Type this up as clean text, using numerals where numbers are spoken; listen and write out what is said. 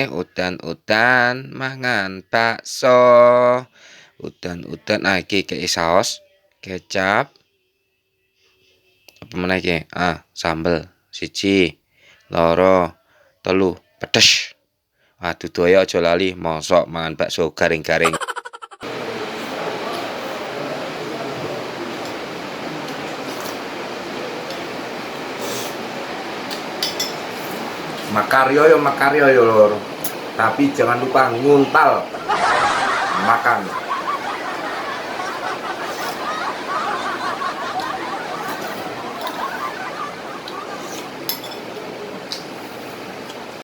Udan-udan mangan bakso. Udan-udan iki kei saos, kecap, apa meneh iki? Sambel. Siji, loro, telu, pedes. Dudoyo aja lali, mosok mangan bakso garing-garing. Makaryo yo lor. Tapi jangan lupa nguntal makan.